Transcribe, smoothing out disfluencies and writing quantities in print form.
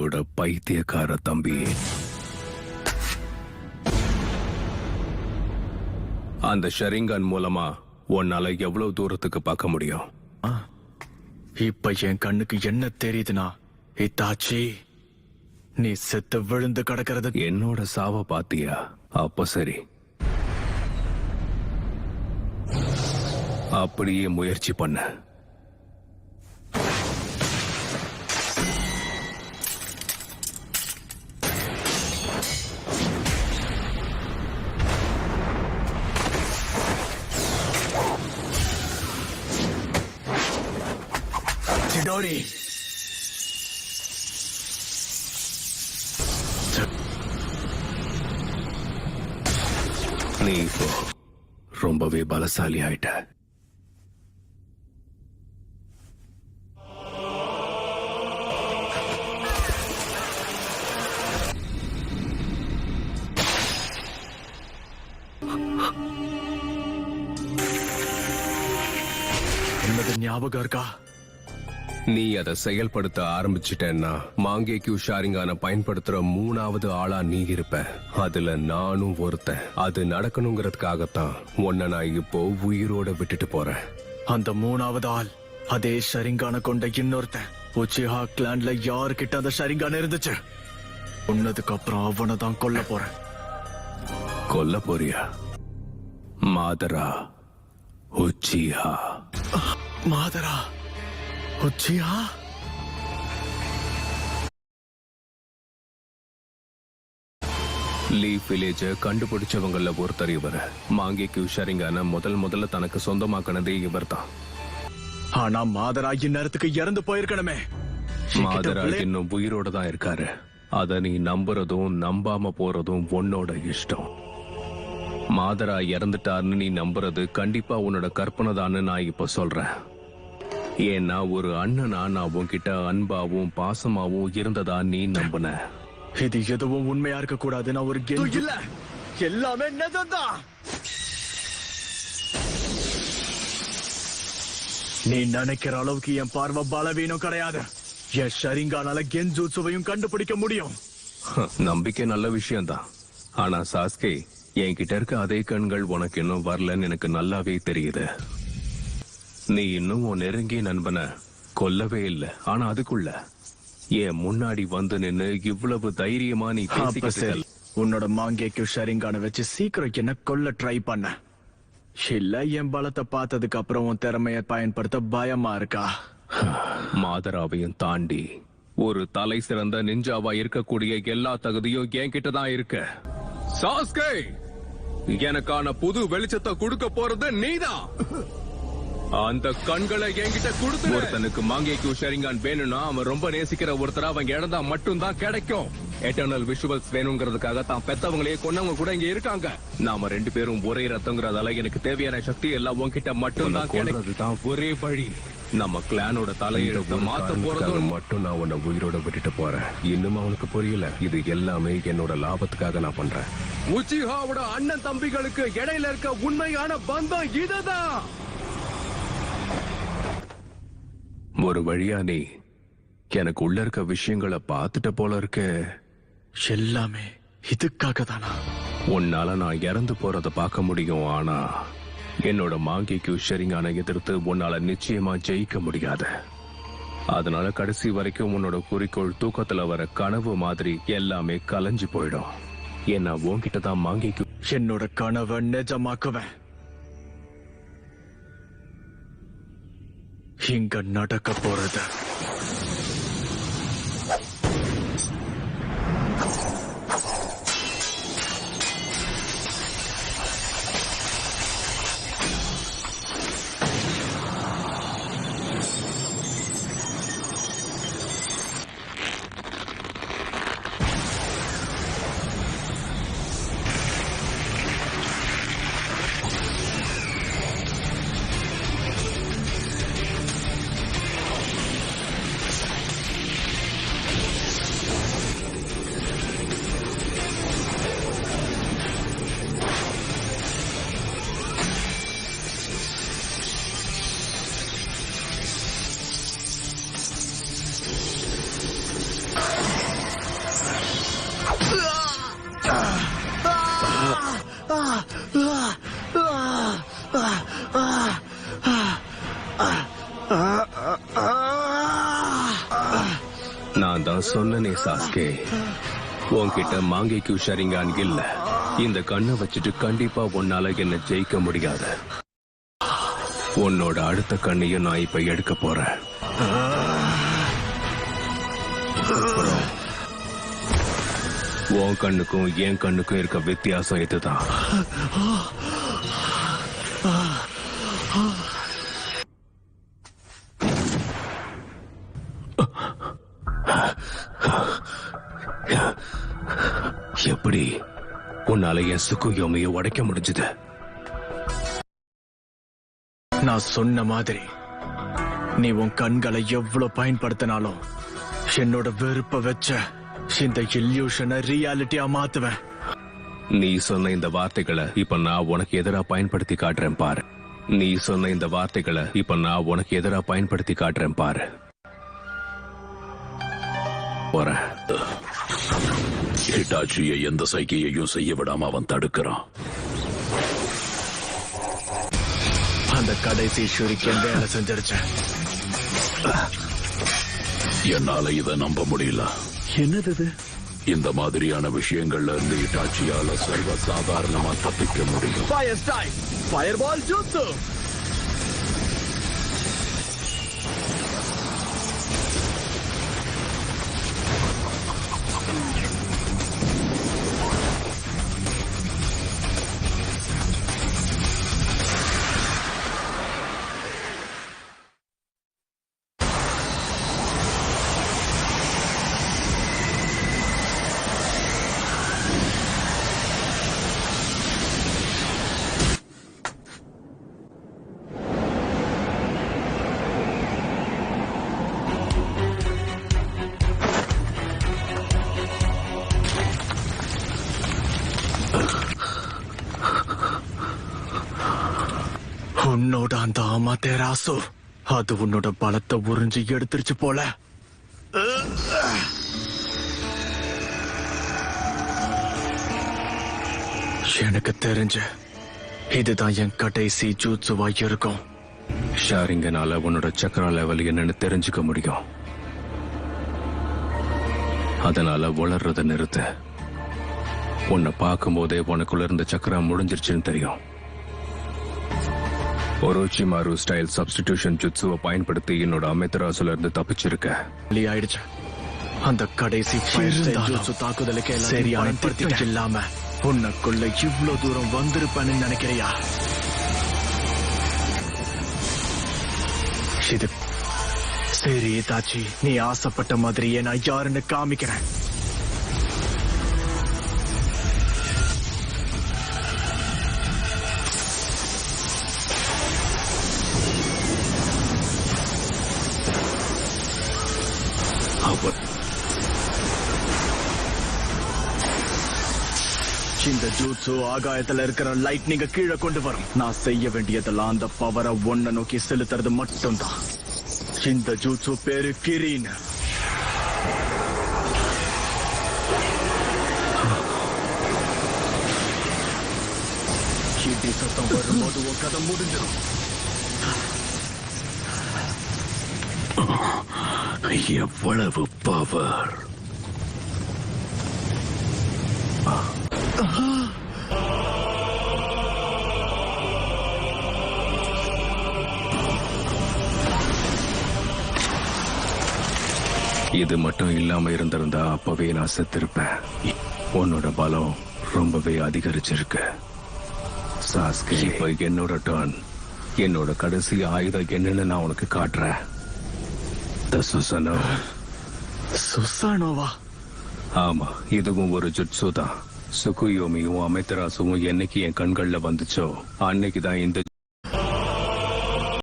என்னோட பைத்தியக்கார தம்பி. அந்த ஷரிங்கான் மூலமா உன்னால எவ்வளவு தூரத்துக்கு பார்க்க முடியும்? இப்ப என் கண்ணுக்கு என்ன தெரியுதுன்னா, இத்தாச்சி நீ செத்து விழுந்து கிடக்கிறது. என்னோட சாவ பாத்தியா? அப்ப சரி, அப்படியே முயற்சி பண்ண. சிடோரி, நீ இப்போ ரொம்பவே பலசாலி ஆயிட்ட. என்னது ஞாபகம் இருக்கா? நீ அதை செயல்படுத்த ஆரம்பிச்சிட்டேன்னா மாங்கேக்யூ ஷாரிங்கான பயன்படுத்துற 3வது ஆளா நீ இருப்ப. அதுல நானும் ஒருத்தன். அது நடக்கணுங்கிறதுக்காகத்தான் உன்னை நான் இப்போ உயிரோட விட்டுட்டு போறேன். அந்த 3வது ஆள் அதே ஷரிங்கான கொண்ட இன்னொருத்தன். உச்சிஹா கிளான்ல யாருக்கிட்ட அந்த ஷரிங்கான இருந்துச்சு? உன்னதுக்கு அப்புறம் அவனை தான் கொல்ல போறேன். கொல்ல போறியா? மாதரா உச்சிஹா. மாதரா உச்சிஹா? லீஃப் வில்லேஜ கண்டுபிடிச்சவங்கள ஒருத்தர் இவர். மாங்கேக்யூ ஷரிங்கான முதல்ல தனக்கு சொந்தமாக்கினதே இவர் தான். ஆனா மாதரா இந்நேரத்துக்கு இறந்து போயிருக்கணுமே. மாதரா இன்னும் உயிரோட தான் இருக்காரு. அத நீ நம்புறதும் நம்பாம போறதும் உன்னோட இஷ்டம். மாதரா இறந்துட்டாருன்னு நீ நம்புறது கண்டிப்பா உன்னோட கற்பனை தான்னு நான் இப்ப சொல்றேன். ஏன்னா ஒரு அண்ணனா நான் உன்கிட்ட அன்பாவும் பாசமாவும் இருந்ததா நீ நம்புன. இது எதுவும் உண்மையா இருக்க கூடாது. நான் ஒரு இல்ல, எல்லாமே நிஜம்தான். நீ நினைக்கிற அளவுக்கு என் பார்வை பலவீனம் கிடையாது. என் ஷரிங்கானால கென்ஜூட்சுவையும் கண்டுபிடிக்க முடியும். நம்பிக்கை நல்ல விஷயம்தான். ஆனா சாஸ்கே, என்கிட்ட இருக்க அதே கண்கள் உனக்கு இன்னும் வரலன்னு எனக்கு நல்லாவே தெரியுது. நீ இன்னும் உன் நெருங்கிய நண்பனை கொல்லவே இல்லை. ஆனா அதுக்குள்ள என் முன்னாடி வந்து நின்னு இவ்வளவு தைரியமா நீ பேசிக்கிட்டு. உன்னோட மாங்கேக்கு ஷரிங்கான வச்சு சீக்கிரம் என்ன கொல்ல ட்ரை பண்ண இல்ல? என் பலத்தை பார்த்ததுக்கு அப்புறம் உன் திறமையை பயன்படுத்த பயமா இருக்கா? மாதராவையும் தாண்டி ஒரு தலை சிறந்த நிஞ்சாவா இருக்கக்கூடிய எல்லா தகுதியும் என்கிட்ட தான் இருக்கு. சாஸ்கே, எனக்கான புது வெளிச்சத்தை கொடுக்க போறது நீதான். அந்த கண்களை என்கிட்ட கொடுத்து. ஒருத்தனுக்கு மாங்கேக்யூ ஷரிங்கான் வேணும்னா அவன் ரொம்ப நேசிக்கிற ஒருத்தர அவங்க இழந்தா மட்டும்தான் கிடைக்கும். எட்டர்னல் விஷுவல்ஸ் வேணுங்கிறதுக்காக தான் பெத்தவங்களையே கொன்னவங்க கூட இங்க இருக்காங்க. நாம 2 பேரும் ஒரே ரத்தங்கிறதால எனக்கு தேவையான சக்தி எல்லாம் உன்கிட்ட மட்டும்தான் கிடைக்கிறதுதான் ஒரே வழி. நம்ம கிளானோட தலையெழுத்து மாத்த போறது மட்டும் நான் உன்னை உயிரோட விட்டுட்டு போறேன். இன்னும் அவனுக்கு புரியல. இது எல்லாமே என்னோட லாபத்துக்காக நான் பண்றேன். உச்சிஹாவோட அண்ணன் தம்பிகளுக்கு இடையில இருக்க உண்மையான பந்தம் இதுதான். ஒரு வழியா நீ எனக்கு உள்ள இருக்க விஷயங்களை பார்த்துட்ட போல இருக்க. எல்லாமே இதுக்காக தானா? உன்னால நான் இறந்து போறத பார்க்க முடியும். ஆனா என்னோட மாங்கேக்யூ ஷரிங்கான எதிர்த்து உன்னால நிச்சயமா ஜெயிக்க முடியாது. அதனால கடைசி வரைக்கும் உன்னோட குறிக்கோள் தூக்கத்துல வர கனவு மாதிரி எல்லாமே கலைஞ்சு போயிடும். ஏன்னா உன்கிட்ட தான் மாங்கேக்யூ. என்னோட கனவை நிஜமாக்குவேன். இங்க நடக்க போறது நான் தான் சொன்னனே சாஸ்கே, உன்கிட்ட மாங்கேக்கு ஷரிங்கான் இல்ல. இந்த கண்ணை வச்சுட்டு கண்டிப்பா உன்னால என்ன ஜெயிக்க முடியாது. உன்னோட அடுத்த கண்ணையும் நான் இப்ப எடுக்க போறேன். அப்புறம் உன் கண்ணுக்கும் என் கண்ணுக்கும் இருக்க வித்தியாசம் இதுதான். எப்படி உன்னால என் சுக்குயோமைய உடைக்க முடிஞ்சது? நான் சொன்ன மாதிரி நீ உன் கண்களை எவ்வளவு பயன்படுத்தினாலும் என்னோட வெறுப்ப வச்ச இந்த இல்யூஷனை ரியாலிட்டியா மாத்துவேன். நீ சொன்ன இந்த வார்த்தைகளை இப்ப நான் உனக்கு எதிரா பயன்படுத்தி காட்டுறேன் பாரு. நீ சொன்ன இந்த வார்த்தைகளை இப்ப நான் உனக்கு எதிரா பயன்படுத்தி காட்டுறேன் பாரு. போறேன். ஹிட்டாச்சியை எந்த சைகையையும் செய்ய விடாம அவன் தடுக்கிறான். அந்த கடைசி ஷூரிக்கன் வேலை செஞ்சிருச்சேன். என்னால இதை நம்ப முடியல. என்னது? இந்த மாதிரியான விஷயங்கள்ல இருந்து ஹிட்டாச்சியால சர்வ சாதாரணமா தப்பிக்க முடியும். ஃபயர் ஸ்டைல், ஃபயர்பால் ஜூட்சு. உன்னோட அந்த அமாதேராசு அது உன்னோட பலத்தை உறிஞ்சி எடுத்துருச்சு போல. எனக்கு தெரிஞ்ச இதுதான் என் கடைசி ஜூட்சுவா இருக்கும். ஷாரிங்கனால உன்னோட சக்கரா லெவல் என்னன்னு தெரிஞ்சுக்க முடியும். அதனால வளர்றத நிறுத்த. உன்னை பார்க்கும் போதே உனக்குள்ள இருந்த சக்கரா முடிஞ்சிருச்சுன்னு தெரியும். ஒரோச்சிமாரு ஸ்டைல் சப்ஸ்டிடியூஷன் ஜுட்சுவை பயன்படுத்தி என்னோட அமெத்தராசுல இருந்து தப்பிச்சிருக்க. ஆயிடுச்சு. அந்த கடைசி தாக்குதலுக்கு சரியான திட்டம் இல்லாம உனக்குள்ள இவ்வளவு தூரம் வந்திருப்பேன்னு நினைக்கிறியா? இது சரி தாச்சி, நீ ஆசைப்பட்ட மாதிரியே நான் யாருன்னு காமிக்கிறேன். இந்த ஜூட்சு ஆகாயத்துல இருக்கிற லைட்னிங்க கீழே கொண்டு வரும். நான் செய்ய வேண்டியதெல்லாம் அந்த பவரை ஒன்ன நோக்கி செலுத்துறது மட்டும்தான். இந்த ஜூட்சு பேரு கிரீன். இடி சத்தம் வரும்போது உன் கதை முடிஞ்சிடும். எவ்வளவு பவர்! இது மட்டும் இல்லாம இருந்திருந்தா அப்பவே நான் செத்திருப்பேன். உன்னோட பலம் ரொம்பவே அதிகரிச்சிருக்கு சாஸ்கே. இப்ப என்னோட டர்ன். என்னோட கடைசி ஆயுதம் என்னன்னு நான் உனக்கு காட்டுறேன். சுசானோவா? ஆமா, இதுவும் ஒரு ஜுட்சு தான். சுகுயோமியும் அமெத்தராசுவும் என்னைக்கு என் கண்கள்ல வந்துச்சோ அன்னைக்குதான் இந்த